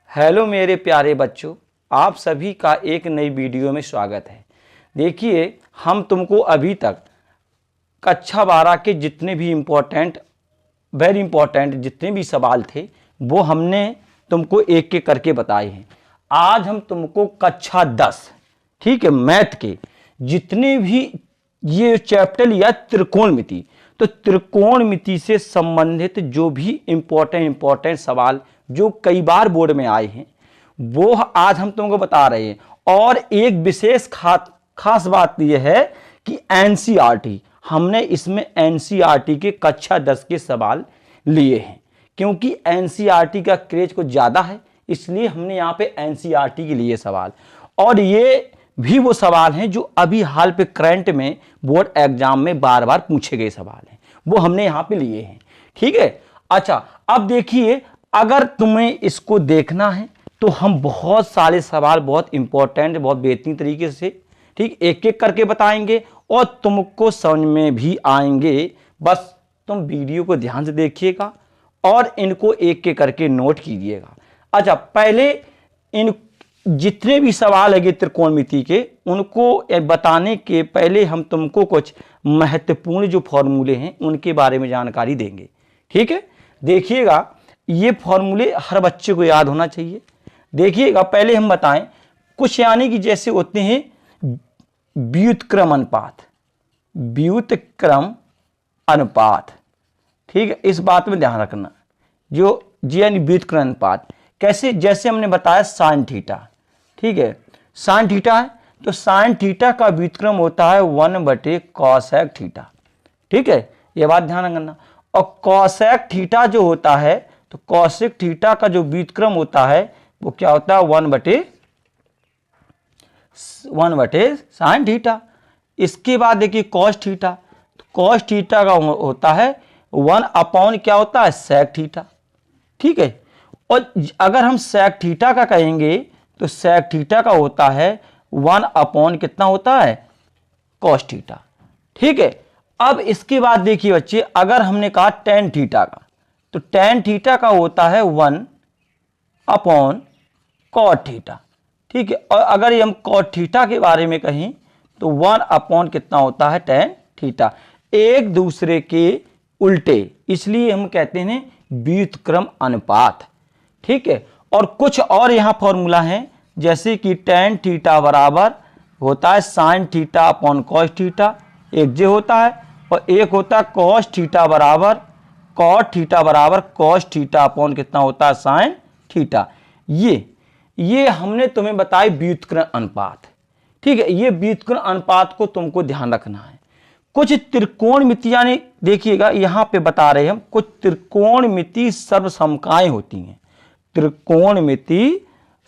Hello मेरे प्यारे बच्चों, आप सभी का एक नई वीडियो में स्वागत है। देखिए, हम तुमको अभी तक कक्षा 12 के जितने भी वेरी इंपॉर्टेंट जितने भी सवाल थे वो हमने तुमको एक एक करके बताए हैं। आज हम तुमको कक्षा 10 ठीक है मैथ के जितने भी ये चैप्टर लिया त्रिकोणमिति, तो त्रिकोणमिति से संबंधित जो भी इंपॉर्टेंट सवाल जो कई बार बोर्ड में आए हैं वो आज हम तुमको बता रहे हैं। और एक विशेष खास बात यह है कि एनसीईआरटी हमने इसमें एनसीईआरटी के कक्षा 10 के सवाल लिए हैं, क्योंकि एनसीईआरटी का क्रेज कुछ ज्यादा है, इसलिए हमने यहाँ पे एनसीईआरटी के लिए सवाल, और ये भी वो सवाल हैं जो अभी हाल पे करंट में बोर्ड एग्जाम में बार बार पूछे गए सवाल हैं, वो हमने यहाँ पे लिए हैं। ठीक है, अच्छा अब देखिए, अगर तुम्हें इसको देखना है तो हम बहुत सारे सवाल बहुत इंपॉर्टेंट बहुत बेहतरीन तरीके से ठीक एक एक करके बताएंगे और तुमको समझ में भी आएंगे। बस तुम वीडियो को ध्यान से देखिएगा और इनको एक एक करके नोट कीजिएगा। अच्छा, पहले इन जितने भी सवाल है त्रिकोणमिति के उनको बताने के पहले हम तुमको कुछ महत्वपूर्ण जो फॉर्मूले हैं उनके बारे में जानकारी देंगे। ठीक है, देखिएगा, ये फॉर्मूले हर बच्चे को याद होना चाहिए। देखिएगा, पहले हम बताएं कुछ, यानी कि जैसे होते हैं व्युत्क्रम अनुपात। ठीक है, इस बात में ध्यान रखना, जो जी यानी व्युत्क्रम अनुपात कैसे, जैसे हमने बताया साइन थीटा। ठीक है, साइन थीटा है तो साइन थीटा का व्युत्क्रम होता है 1/cosec थीटा। ठीक है, ये बात ध्यान रखना। और cosec थीटा जो होता है तो cosec थीटा का जो व्युत्क्रम होता है वो क्या होता है 1/sin थीटा। इसके बाद देखिए cos थीटा, तो cos थीटा का होता है 1/, क्या होता है sec थीटा। ठीक है, और अगर हम sec थीटा का कहेंगे तो sec थीटा का होता है 1/, कितना होता है cos थीटा। ठीक है, अब इसके बाद देखिए बच्चे, अगर हमने कहा tan थीटा का तो tan थीटा का होता है 1/cot थीटा। ठीक है, और अगर हम cot थीटा के बारे में कहें तो 1/, कितना होता है tan थीटा, एक दूसरे के उल्टे, इसलिए हम कहते हैं व्युत्क्रम अनुपात। ठीक है, और कुछ और यहां फॉर्मूला है, जैसे कि tan थीटा बराबर होता है sin theta upon cos theta, एक जे होता है, और एक होता है cos थीटा बराबर cot थीटा बराबर cos थीटा अपॉन कितना होता है sin थीटा। ये हमने तुम्हें बताई व्युत्क्रम अनुपात। ठीक है, ये व्युत्क्रम अनुपात को तुमको ध्यान रखना है। कुछ त्रिकोणमिति, यानी देखिएगा यहां पे बता रहे हैं हम, कुछ त्रिकोणमिति सर्वसमकाएं होती हैं। त्रिकोणमिति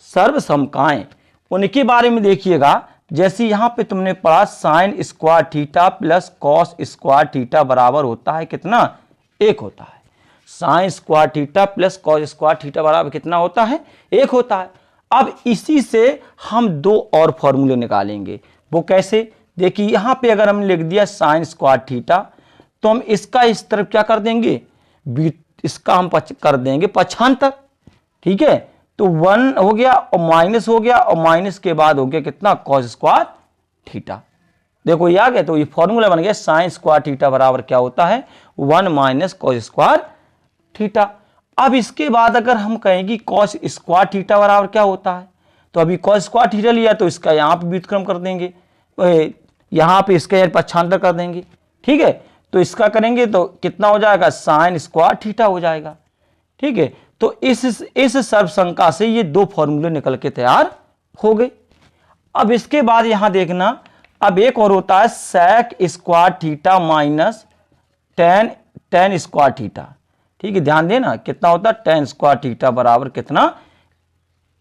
सर्वसमकाएं, उनके बारे में देखिएगा, जैसे यहां पे तुमने पढ़ा sine square theta plus cos square theta बराबर होता है कितना, 1 होता है। Sine square theta plus cos square theta बराबर कितना होता है, 1 होता है। अब इसी से हम दो और फॉर्मूले निकालेंगे। वो कैसे, देखिए यहां पे अगर हमने लिख दिया साइन स्क्वायर थीटा तो हम इसका इस तरफ क्या कर देंगे, इसका हम कर देंगे पक्षांतर। ठीक है, तो 1 हो गया और माइनस हो गया, और माइनस के बाद हो गया कितना cos स्क्वायर थीटा। देखो ये आ गया, तो ये फॉर्मूला बन गया साइन स्क्वायर थीटा बराबर क्या होता है 1 - cos स्क्वायर थीटा। अब इसके बाद अगर हम कहेंगे cos स्क्वायर थीटा बराबर क्या होता है, तो अभी cos स्क्वायर थीटा लिया तो इसका यहाँ पे व्युत्क्रम कर देंगे, यहाँ पे इसका पक्षांतर कर देंगे। ठीक है, तो इसका करेंगे तो कितना हो जाएगा साइन स्क्वायर थीटा हो जाएगा। ठीक है, तो इस सर्वसंका से ये दो फॉर्मूले निकल के तैयार हो गए। अब इसके बाद यहां देखना, अब एक और होता है sec square theta minus tan square theta. ठीक है, ध्यान देना कितना होता है tan स्क्वायर थीटा बराबर कितना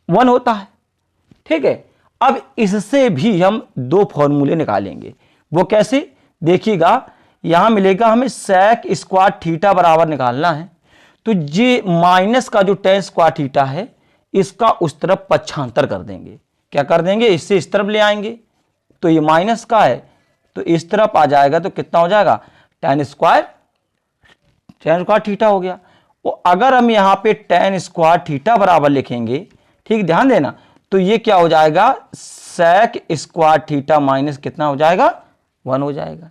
1 होता है। ठीक है, अब इससे भी हम दो फॉर्मूले निकालेंगे। वो कैसे, देखिएगा यहां मिलेगा हमें sec स्क्वायर थीटा बराबर निकालना है, तो ये माइनस का जो tan स्क्वायर थीटा है इसका उस तरफ पक्षांतर कर देंगे। क्या कर देंगे, इससे इस तरफ ले आएंगे, तो ये माइनस का है तो इस तरफ आ जाएगा, तो कितना हो जाएगा tan स्क्वायर थीटा हो गया। और अगर हम यहाँ पे tan स्क्वायर थीटा बराबर लिखेंगे ठीक, ध्यान देना। तो ये क्या हो जाएगा, सेक स्क्वायर थीटा माइनस कितना हो जाएगा, 1 हो जाएगा।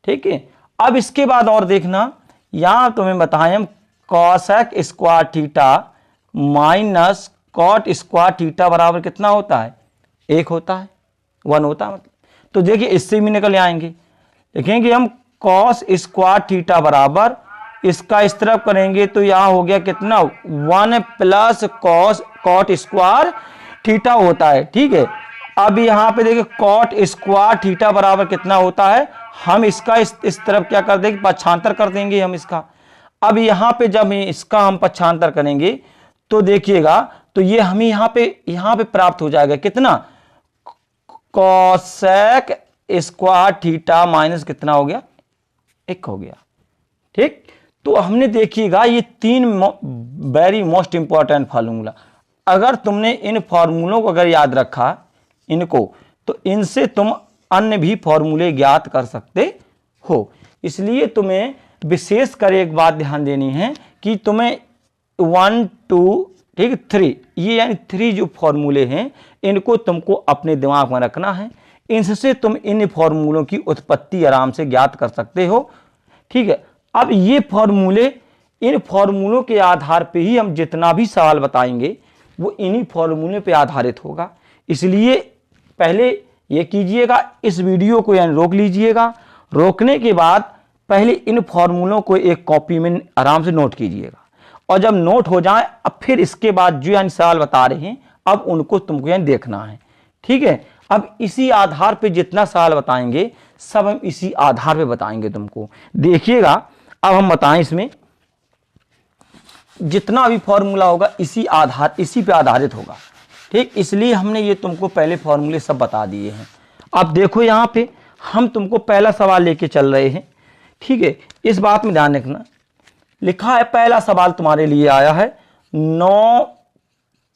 ठीक है, अब इसके बाद और देखना, यहां तुम्हें बताएं हम cosec square theta minus cot square theta बराबर कितना होता है, 1 होता है, 1 होता है मतलब। तो देखिए इससे भी निकल आएंगे, देखेंगे हम कॉस स्क्वायर थीटा बराबर, इसका इस तरफ करेंगे तो यहां हो गया कितना, 1 plus cos cot square theta होता है। ठीक है, अब यहां पे देखिए कॉट स्क्वायर थीटा बराबर कितना होता है, हम इसका इस तरफ क्या कर देंगे, पक्षांतर कर देंगे हम इसका। अब यहां पे जब इसका हम पक्षांतर करेंगे तो देखिएगा, तो ये हमें यहां पे प्राप्त हो जाएगा कितना, कॉसेक स्क्वायर थीटा माइनस कितना हो गया, 1 हो गया। ठीक, तो हमने देखिएगा ये 3 वेरी मोस्ट इंपॉर्टेंट फार्मूला, अगर तुमने इन फार्मूलों को अगर याद रखा इनको, तो इनसे तुम अन्य भी फॉर्मूले ज्ञात कर सकते हो। इसलिए तुम्हें विशेष कर एक बात ध्यान देनी है कि तुम्हें 1 2 ठीक 3, ये यानी 3 जो फॉर्मूले हैं इनको तुमको अपने दिमाग में रखना है, इनसे तुम इन फॉर्मूलों की उत्पत्ति आराम से ज्ञात कर सकते हो। ठीक है, अब ये फॉर्मूले, इन फॉर्मूलों के आधार पे ही हम जितना भी सवाल बताएंगे वो इन्हीं फॉर्मूले पे आधारित होगा। इसलिए पहले ये कीजिएगा, इस वीडियो को यानी रोक लीजिएगा, रोकने के बाद पहले इन फॉर्मूलों को एक कॉपी में आराम से नोट कीजिएगा, और जब नोट हो जाए अब फिर इसके बाद जो यानी सवाल बता रहे हैं अब उनको तुमको यानी देखना है। ठीक है, अब इसी आधार पे जितना सवाल बताएंगे सब हम इसी आधार पे बताएंगे तुमको। देखिएगा अब हम बताएं, इसमें जितना भी फॉर्मूला होगा इसी पे आधारित होगा। ठीक, इसलिए हमने ये तुमको पहले फॉर्मूले सब बता दिए हैं। अब देखो यहाँ पे हम तुमको पहला सवाल लेके चल रहे हैं। ठीक है, इस बात में ध्यान रखना, लिखा है पहला सवाल तुम्हारे लिए आया है, 9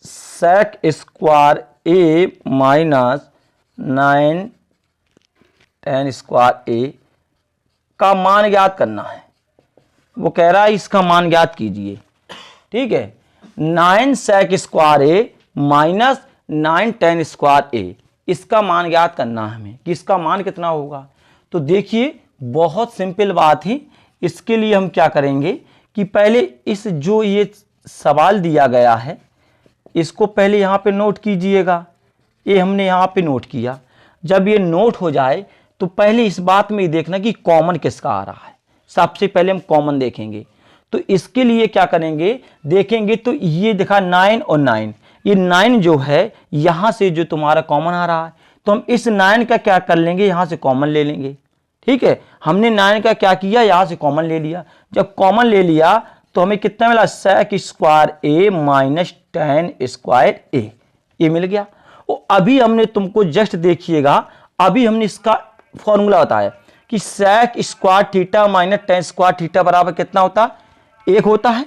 सेक स्क्वायर ए माइनस 9 tan स्क्वायर ए का मान ज्ञात करना है। वो कह रहा है इसका मान ज्ञात कीजिए। ठीक है, 9 सेक स्क्वायर ए माइनस 9 tan स्क्वायर ए, इसका मान ज्ञात करना है हमें कि इसका मान कितना होगा। तो देखिए बहुत सिंपल बात है, इसके लिए हम क्या करेंगे कि पहले इस जो ये सवाल दिया गया है इसको पहले यहाँ पे नोट कीजिएगा। ये हमने यहाँ पे नोट किया, जब ये नोट हो जाए तो पहले इस बात में देखना कि कॉमन किसका आ रहा है। सबसे पहले हम कॉमन देखेंगे, तो इसके लिए क्या करेंगे, देखेंगे तो ये देखा 9 और 9, ये 9 जो है यहाँ से जो तुम्हारा कॉमन आ रहा है, तो हम इस 9 का क्या कर लेंगे, यहाँ से कॉमन ले लेंगे। ठीक है, हमने 9 का क्या किया, यहाँ से कॉमन ले लिया। जब कॉमन ले लिया तो हमें कितना मिला, सेक स्क्वायर ए माइनस tan स्क्वायर ए, ये मिल गया। और अभी हमने तुमको जस्ट देखिएगा, अभी हमने इसका फॉर्मूला बताया कि sec square theta minus tan square theta बराबर कितना होता है, 1 होता है।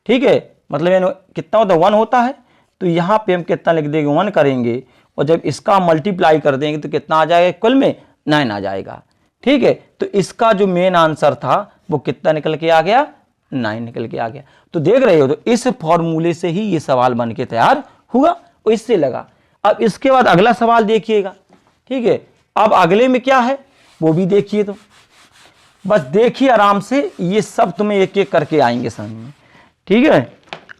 ठीक है, मतलब कितना होता है, 1 होता है। तो यहाँ पे हम कितना लिख देंगे, 1 करेंगे, और जब इसका मल्टीप्लाई कर देंगे तो कितना आ जाएगा, कुल में 9 आ जाएगा। ठीक है, तो इसका जो मेन आंसर था वो कितना निकल के आ गया, 9 निकल के आ गया। तो देख रहे हो, तो इस फॉर्मूले से ही ये सवाल बन के तैयार हुआ और इससे लगा। अब इसके बाद अगला सवाल देखिएगा। ठीक है, अब अगले में क्या है वो भी देखिए, तो बस देखिए आराम से, ये सब तुम्हें एक एक करके आएंगे समझ में। ठीक है,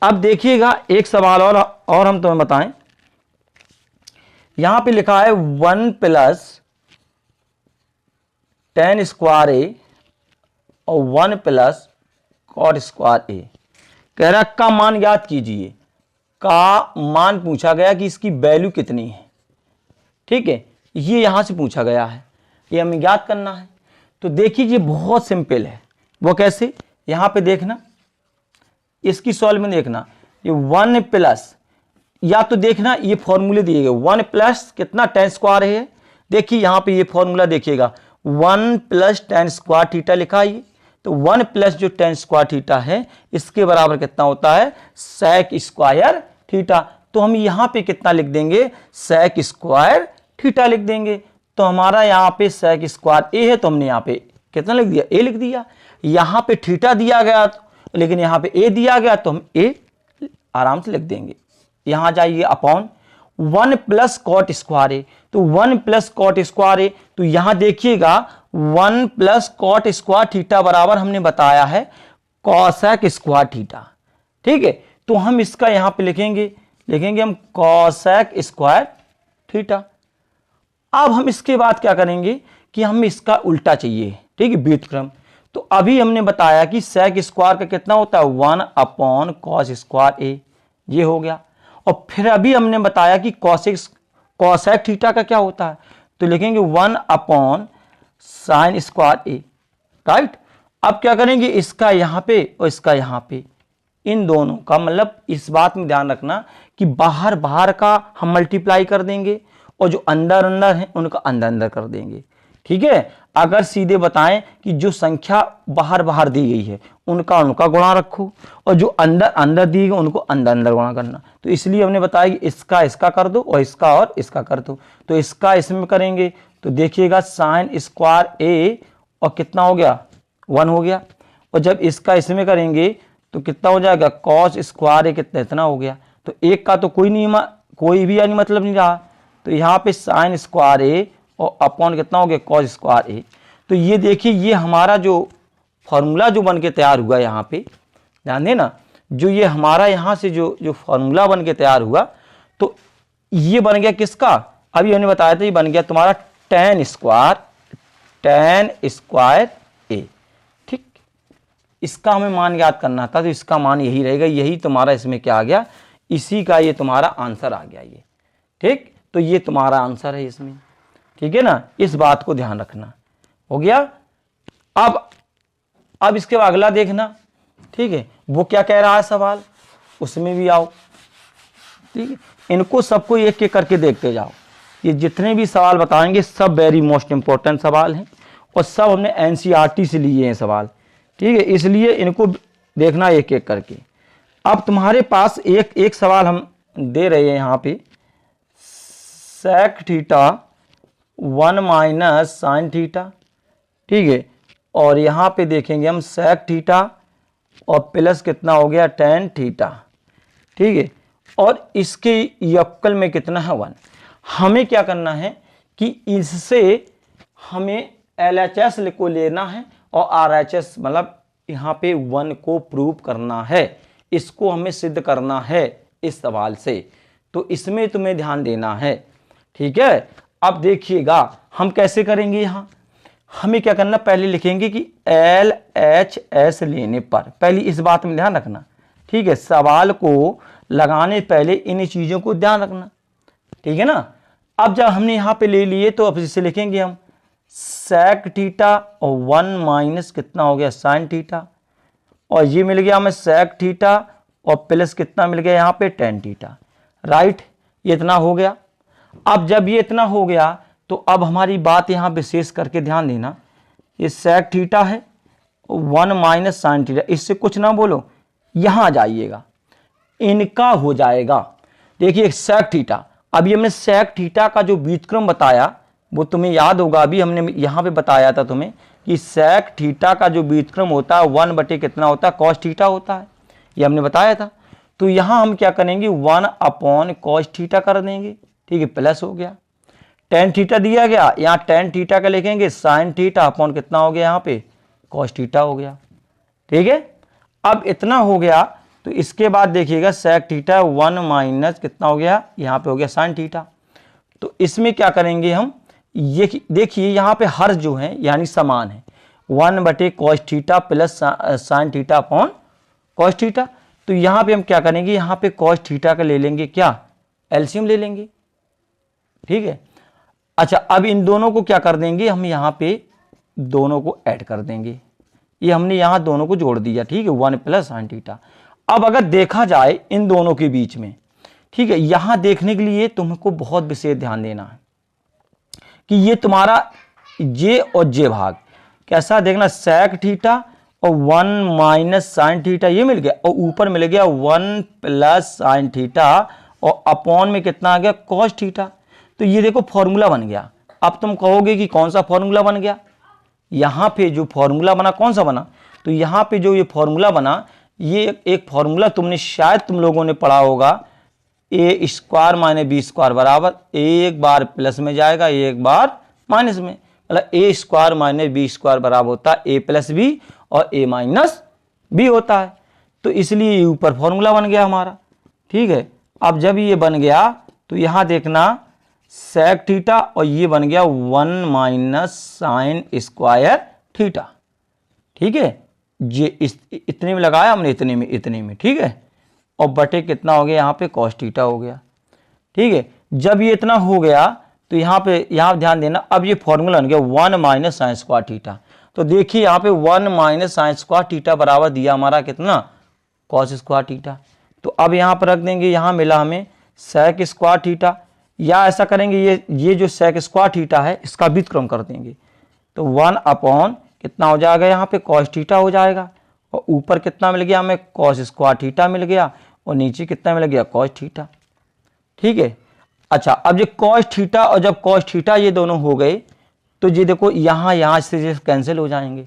अब देखिएगा एक सवाल और हम तुम्हें बताएं, यहां पे लिखा है 1 प्लस tan स्क्वायर ए और 1 प्लस कॉट स्क्वायर ए, कह रहा का मान ज्ञात कीजिए। का मान पूछा गया कि इसकी वैल्यू कितनी है। ठीक है, ये यहां से पूछा गया है, ये हमें ज्ञात करना है। तो देखिए बहुत सिंपल है, वो कैसे, यहां पे देखना, इसकी सॉल्व में देखना, ये 1 प्लस, या तो देखना ये फॉर्मूले दिए गए, 1 प्लस कितना tan स्क्वायर है। देखिए यहां पे ये फॉर्मूला देखिएगा, 1 प्लस tan स्क्वायर थीटा लिखा है ये, तो 1 प्लस जो tan स्क्वायर थीटा है इसके बराबर कितना होता है, सेक स्क्वायर थीटा। तो हम यहां पे कितना लिख देंगे, सेक स्क्वायर थीटा लिख देंगे। तो हमारा यहाँ पे सेक स्क्वायर ए है, तो हमने यहाँ पे कितना लिख दिया, ए लिख दिया। यहाँ पे थीटा दिया गया लेकिन यहाँ पे ए दिया गया, तो हम ए आराम से लिख देंगे। यहाँ जाइए अपॉन 1 प्लस कॉट स्क्वायर ए, तो 1 प्लस कॉट स्क्वायर ए, तो यहाँ देखिएगा 1 प्लस कॉट स्क्वायर थीटा बराबर हमने बताया है कॉसेक स्क्वायर थीटा। ठीक है, तो हम इसका यहाँ पे लिखेंगे हम कॉसेक स्क्वायर थीटा। अब हम इसके बाद क्या करेंगे कि हमें इसका उल्टा चाहिए, ठीक है, व्युत्क्रम। तो अभी हमने बताया कि सेक स्क्वायर का कितना होता है 1 अपॉन कॉस स्क्वायर ए, ये हो गया। और फिर अभी हमने बताया कि कॉसेक थीटा का क्या होता है, तो लिखेंगे 1 अपॉन साइन स्क्वायर ए, राइट। अब क्या करेंगे, इसका यहां पे और इसका यहां पे, इन दोनों का मतलब इस बात में ध्यान रखना कि बाहर बाहर का हम मल्टीप्लाई कर देंगे और जो अंदर अंदर है उनका अंदर अंदर कर देंगे। ठीक है, अगर सीधे बताएं कि जो संख्या बाहर बाहर दी गई है उनका गुणा रखो और जो अंदर अंदर दी गई उनको अंदर अंदर गुणा करना। तो इसलिए हमने बताया कि इसका कर दो और इसका कर दो। तो इसका इसमें करेंगे तो देखिएगा साइन स्क्वायर ए और कितना हो गया 1 हो गया, और जब इसका इसमें करेंगे तो कितना हो जाएगा कॉस स्क्वायर ए, कितना इतना हो गया। तो एक का तो कोई भी यानी मतलब नहीं रहा, तो यहाँ पे साइन स्क्वायर ए और अपॉन कितना हो गया कॉस स्क्वायर ए। तो ये देखिए ये हमारा जो फॉर्मूला जो बन के तैयार हुआ यहाँ पे, ध्यान देना, जो ये हमारा यहाँ से जो फॉर्मूला बन के तैयार हुआ, तो ये बन गया किसका, अभी हमने बताया था, ये बन गया तुम्हारा tan स्क्वायर ए। ठीक, इसका हमें मान याद करना था, तो इसका मान यही रहेगा, यही तुम्हारा इसमें क्या आ गया, इसी का ये तुम्हारा आंसर आ गया ये। ठीक, तो ये तुम्हारा आंसर है इसमें, ठीक है ना, इस बात को ध्यान रखना। हो गया। अब इसके बाद अगला देखना, ठीक है, वो क्या कह रहा है सवाल, उसमें भी आओ। ठीक है, इनको सबको एक एक करके देखते जाओ। ये जितने भी सवाल बताएंगे सब वेरी मोस्ट इंपॉर्टेंट सवाल हैं और सब हमने एनसीईआरटी से लिए हैं सवाल। ठीक है, इसलिए इनको देखना एक एक करके। अब तुम्हारे पास एक सवाल हम दे रहे हैं यहाँ पे, sec theta 1 minus sine theta. ठीक है, और यहाँ पे देखेंगे हम सेक थीटा और प्लस कितना हो गया tan थीटा। ठीक है, और इसके यक्कल में कितना है 1। हमें क्या करना है कि इससे हमें LHS को लेना है और RHS मतलब यहाँ पे 1 को प्रूव करना है, इसको हमें सिद्ध करना है इस सवाल से। तो इसमें तुम्हें ध्यान देना है। ठीक है, अब देखिएगा हम कैसे करेंगे। यहाँ हमें क्या करना, पहले लिखेंगे कि LHS लेने पर, पहले इस बात में ध्यान रखना। ठीक है, सवाल को लगाने पहले इन चीज़ों को ध्यान रखना, ठीक है ना। अब जब हमने यहाँ पे ले लिए तो अब इसे लिखेंगे हम सेक थीटा और 1 माइनस कितना हो गया साइन थीटा, और ये मिल गया हमें सेक थीटा और प्लस कितना मिल गया यहाँ पे tan थीटा, राइट। ये इतना हो गया। अब जब ये इतना हो गया तो अब हमारी बात यहाँ विशेष करके ध्यान देना, ये सेक थीटा है 1 माइनस साइन थीटा, इससे कुछ ना बोलो, यहाँ आ जाइएगा, इनका हो जाएगा। देखिए सेक थीटा, अभी हमने सेक थीटा का जो व्युत्क्रम बताया वो तुम्हें याद होगा, अभी हमने यहाँ पे बताया था तुम्हें कि सेक थीटा का जो व्युत्क्रम होता है 1 बटे कितना होता है कॉस थीटा होता है, ये हमने बताया था। तो यहाँ हम क्या करेंगे 1 अपॉन कॉस थीटा कर देंगे। ठीक है, प्लस हो गया, tan थीटा दिया गया, यहाँ tan थीटा का लिखेंगे साइन थीटा अपॉन कितना हो गया यहाँ पे कॉस थीटा हो गया। ठीक है, अब इतना हो गया तो इसके बाद देखिएगा सेक थीटा 1 माइनस कितना हो गया यहाँ पे हो गया साइन थीटा। तो इसमें क्या करेंगे हम, ये देखिए यहाँ पे हर जो है यानी समान है, 1 बटे cos theta plus sine theta upon cos theta. तो यहाँ पे हम क्या करेंगे, यहाँ पे कॉस थीटा का ले लेंगे क्या एलसीएम ले लेंगे। ठीक है, अच्छा अब इन दोनों को क्या कर देंगे, हम यहाँ पे दोनों को ऐड कर देंगे, ये हमने यहाँ दोनों को जोड़ दिया। ठीक है, 1 प्लस साइन थीटा। अब अगर देखा जाए इन दोनों के बीच में, ठीक है, यहां देखने के लिए तुमको बहुत विशेष ध्यान देना है कि ये तुम्हारा जे और जे भाग कैसा देखना, सेक थीटा और 1 माइनस साइन थीटा ये मिल गया, और ऊपर मिल गया 1 प्लस साइन थीटा और अपॉन में कितना आ गया कॉस थीटा। तो ये देखो फॉर्मूला बन गया। अब तुम कहोगे कि कौन सा फॉर्मूला बन गया, यहां पे जो फॉर्मूला बना कौन सा बना, तो यहां पे जो ये फॉर्मूला बना, ये एक फॉर्मूला तुमने शायद तुम लोगों ने पढ़ा होगा, ए स्क्वायर माइनस बी स्क्वायर बराबर, एक बार प्लस में जाएगा एक बार माइनस में, मतलब ए स्क्वायर माइनस बी स्क्वायर बराबर होता है ए प्लस बी और ए माइनस बी होता है। तो इसलिए ये ऊपर फॉर्मूला बन गया हमारा। ठीक है, अब जब ये बन गया तो यहां देखना सेक थीटा और ये बन गया 1 माइनस साइन स्क्वायर थीटा। ठीक है, ये इतने में लगाया हमने, इतने में। ठीक है, और बटे कितना हो गया यहाँ पे कॉस थीटा हो गया। ठीक है, जब ये इतना हो गया तो यहाँ ध्यान देना, अब ये फॉर्मूला बन गया 1 माइनस साइन स्क्वायर थीटा। तो देखिए यहाँ पे 1 माइनस साइन स्क्वायर थीटा बराबर दिया हमारा कितना, कॉस स्क्वायर थीटा। तो अब यहाँ पर रख देंगे, यहाँ मिला हमें सेक स्क्वायर थीटा, या ऐसा करेंगे ये जो सेक स्क्वायर थीटा है इसका व्युत्क्रम कर देंगे। तो 1 अपॉन कितना हो जाएगा यहाँ पे कॉस थीटा हो जाएगा, और ऊपर कितना मिल गया हमें कॉस स्क्वायर थीटा मिल गया, और नीचे कितना मिल गया कॉस थीटा। ठीक है, अच्छा अब ये कॉस थीटा और जब कॉस थीटा ये दोनों हो गए तो ये देखो यहाँ से कैंसिल हो जाएंगे।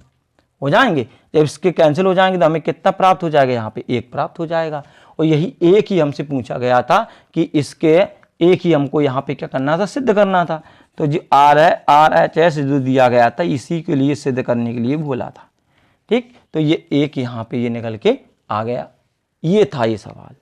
जब इसके कैंसिल हो जाएंगे तो हमें कितना प्राप्त हो जाएगा, यहाँ पे 1 प्राप्त हो जाएगा। और यही एक ही हमसे पूछा गया था कि इसके एक ही हमको यहाँ पे क्या करना था, सिद्ध करना था। तो जो RHS जो दिया गया था इसी के लिए सिद्ध करने के लिए बोला था। ठीक, तो ये एक यहाँ पे ये निकल के आ गया, ये था ये सवाल।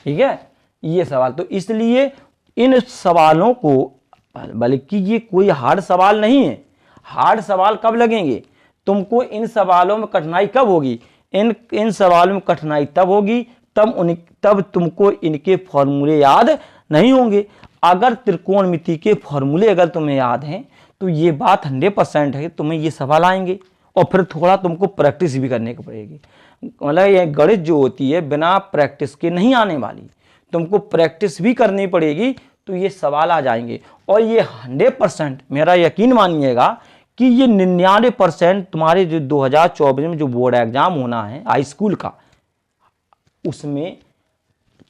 ठीक है, ये सवाल, तो इसलिए इन सवालों को, बल्कि ये कोई हार्ड सवाल नहीं है। हार्ड सवाल कब लगेंगे तुमको, इन सवालों में कठिनाई कब होगी, इन सवालों में कठिनाई तब होगी तब तुमको इनके फॉर्मूले याद नहीं होंगे। अगर त्रिकोणमिति के फॉर्मूले अगर तुम्हें याद हैं तो ये बात 100% है, तुम्हें ये सवाल आएंगे। और फिर थोड़ा तुमको प्रैक्टिस भी करने को पड़ेगी, मतलब ये गणित जो होती है बिना प्रैक्टिस के नहीं आने वाली, तुमको प्रैक्टिस भी करनी पड़ेगी तो ये सवाल आ जाएंगे। और ये 100% मेरा यकीन मानिएगा कि ये 99% तुम्हारे जो 2024 में जो बोर्ड एग्जाम होना है हाई स्कूल का, उसमें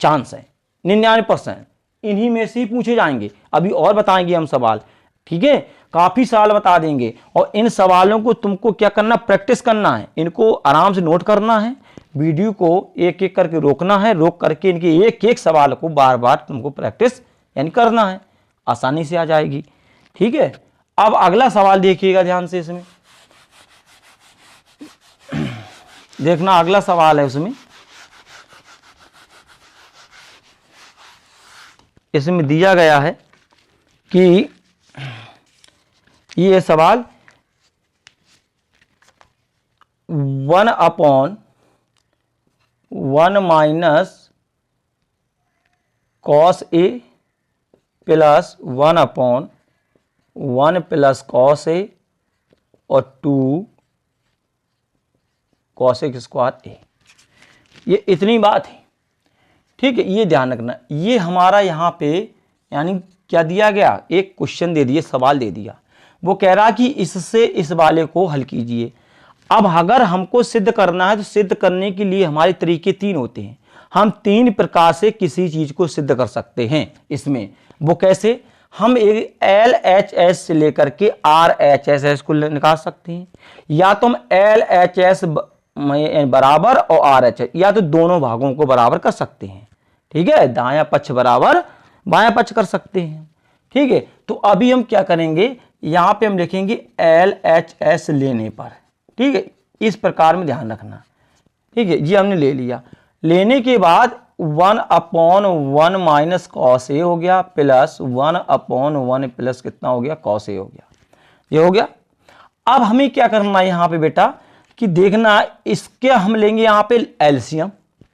चांस है 99% इन्हीं में से ही पूछे जाएंगे। अभी और बताएंगे हम सवाल, ठीक है, काफी सवाल बता देंगे। और इन सवालों को तुमको क्या करना, प्रैक्टिस करना है, इनको आराम से नोट करना है, वीडियो को एक एक करके रोकना है, रोक करके इनके एक एक सवाल को बार बार तुमको प्रैक्टिस यानी करना है, आसानी से आ जाएगी। ठीक है, अब अगला सवाल देखिएगा ध्यान से, इसमें देखना अगला सवाल है, उसमें इसमें दिया गया है कि ये सवाल 1 upon 1 minus cos A plus 1 upon 1 plus cos A और 2 कॉसेक स्क्वायर ए, ये इतनी बात है। ठीक है, ये ध्यान रखना, ये हमारा यहाँ पे यानी क्या दिया गया, एक क्वेश्चन दे दिए, सवाल दे दिया, वो कह रहा कि इससे इस वाले को हल कीजिए। अब अगर हमको सिद्ध करना है तो सिद्ध करने के लिए हमारे तरीके 3 होते हैं, हम 3 प्रकार से किसी चीज को सिद्ध कर सकते हैं। इसमें वो कैसे, हम एक LHS से लेकर के RHS को निकाल सकते हैं, या तो हम LHS बराबर और RHS, या तो दोनों भागों को बराबर कर सकते हैं। ठीक है, दायां पक्ष बराबर बायां पक्ष कर सकते हैं। ठीक है, तो अभी हम क्या करेंगे, यहां पे हम लिखेंगे LHS लेने पर। ठीक है, इस प्रकार में ध्यान रखना। ठीक है जी, हमने ले लिया, लेने के बाद 1 अपॉन 1 माइनस कॉस ए हो गया, प्लस 1 अपॉन 1 प्लस कितना हो गया कॉस ए हो गया, ये हो गया। अब हमें क्या करना है यहाँ पे बेटा कि देखना, इसके हम लेंगे यहाँ पे एलसीएम,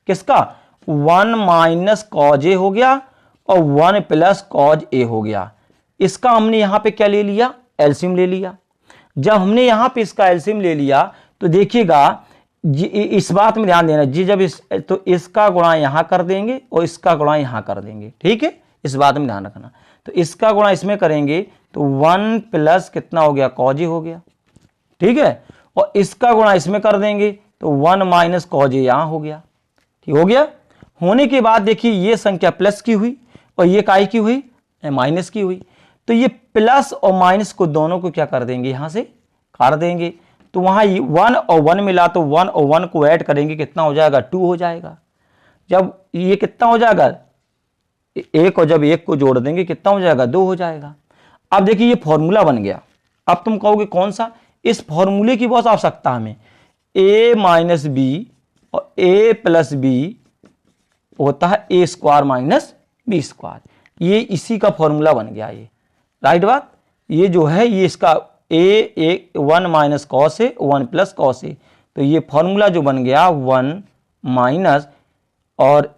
किसका, 1 माइनस कॉज ए हो गया और 1 प्लस कॉज ए हो गया। इसका हमने यहाँ पे क्या ले लिया, एलसीएम ले लिया। जब हमने यहाँ पे इसका एलसीएम ले लिया तो देखिएगा इस बात में ध्यान देना जी, जब तो इसका गुणा यहाँ कर देंगे और इसका गुणा यहाँ कर देंगे। ठीक है, इस बात में ध्यान रखना, तो इसका गुणा इसमें करेंगे तो 1 प्लस कितना हो गया कॉज ए हो गया। ठीक है, और इसका गुणा इसमें कर देंगे तो 1 माइनस कॉज ए यहाँ हो गया। ठीक हो गया, होने के बाद देखिए ये संख्या प्लस की हुई और ये काय की हुई, माइनस की हुई। तो ये प्लस और माइनस को दोनों को क्या कर देंगे, यहां से काट देंगे। तो वहां 1 और 1 मिला तो 1 और 1 को ऐड करेंगे, कितना हो जाएगा 2 हो जाएगा। जब ये कितना हो जाएगा एक और जब एक को जोड़ देंगे कितना हो जाएगा, 2 हो जाएगा। अब देखिए ये फॉर्मूला बन गया। अब तुम कहोगे कौन सा, इस फॉर्मूले की बहुत आवश्यकता हमें। a माइनस बी और a प्लस बी होता है a square minus B square, ये इसी का फॉर्मूला बन गया ये, राइट बात। ये जो है ये इसका a 1 माइनस कॉस है 1 प्लस कॉस है, तो ये फॉर्मूला जो बन गया 1 माइनस और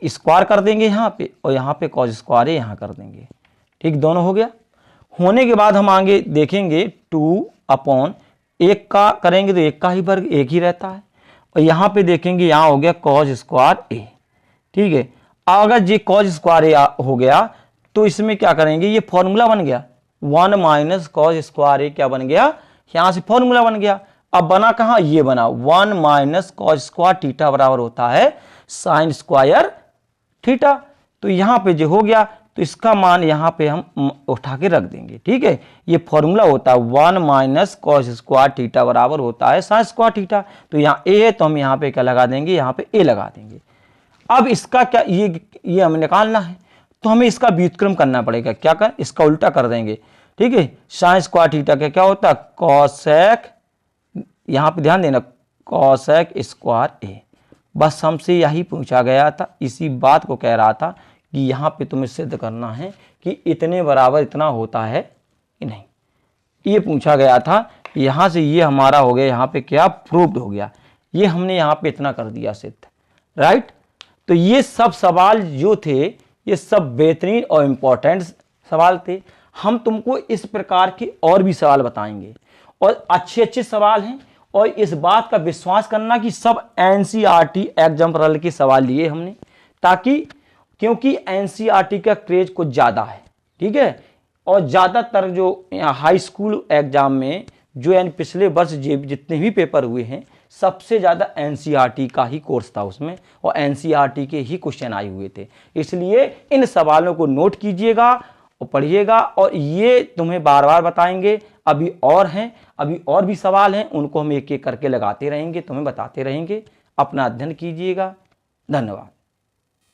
स्क्वायर कर देंगे यहाँ पे और यहाँ पे कॉस स्क्वायर है यहाँ कर देंगे, ठीक, दोनों हो गया। होने के बाद हम आगे देखेंगे 2 अपॉन 1 का करेंगे तो 1 का ही वर्ग 1 ही रहता है, और यहाँ पे देखेंगे यहाँ हो गया कॉस स्क्वायर ए, ठीक है। अगर ये कॉस स्क्वायर ए हो गया तो इसमें क्या करेंगे, ये फॉर्मूला बन गया 1 माइनस कॉस स्क्वायर ए, क्या बन गया, यहाँ से फॉर्मूला बन गया। अब बना कहाँ, ये बना 1 माइनस कॉस स्क्वायर थीटा बराबर होता है साइन स्क्वायर थीटा। तो यहाँ पे जो हो गया तो इसका मान यहाँ पे हम उठा के रख देंगे, ठीक है। ये फॉर्मूला होता है 1 माइनस कॉस स्क्वायर थीटा बराबर होता है साइन स्क्वायर थीटा। तो यहाँ ए है तो हम यहाँ पे क्या लगा देंगे, यहाँ पे ए लगा देंगे। अब इसका क्या, ये हमें निकालना है तो हमें इसका व्युत्क्रम करना पड़ेगा। क्या कर, इसका उल्टा कर देंगे, ठीक है। साइन स्क्वायर थीटा का क्या होता है, कॉसेक, यहाँ पे ध्यान देना, कॉसेक स्क्वायर ए। बस हमसे यही पूछा गया था, इसी बात को कह रहा था कि यहाँ पे तुम्हें सिद्ध करना है कि इतने बराबर इतना होता है कि नहीं, ये पूछा गया था। यहाँ से ये हमारा हो गया, यहाँ पे क्या प्रूव्ड हो गया, ये हमने यहाँ पे इतना कर दिया सिद्ध, राइट। तो ये सब सवाल जो थे ये सब बेहतरीन और इम्पोर्टेंट सवाल थे। हम तुमको इस प्रकार के और भी सवाल बताएंगे और अच्छे अच्छे सवाल हैं, और इस बात का विश्वास करना कि सब एनसीईआरटी एग्जाम्पल के सवाल लिए हमने, ताकि क्योंकि एनसीईआरटी का क्रेज कुछ ज़्यादा है, ठीक है। और ज़्यादातर जो हाई स्कूल एग्जाम में जो यानी पिछले वर्ष जितने भी पेपर हुए हैं सबसे ज़्यादा एनसीईआरटी का ही कोर्स था उसमें, और एनसीईआरटी के ही क्वेश्चन आए हुए थे। इसलिए इन सवालों को नोट कीजिएगा और पढ़िएगा, और ये तुम्हें बार बार बताएंगे। अभी और हैं, अभी और भी सवाल हैं, उनको हम एक एक करके लगाते रहेंगे, तुम्हें बताते रहेंगे। अपना अध्ययन कीजिएगा। धन्यवाद।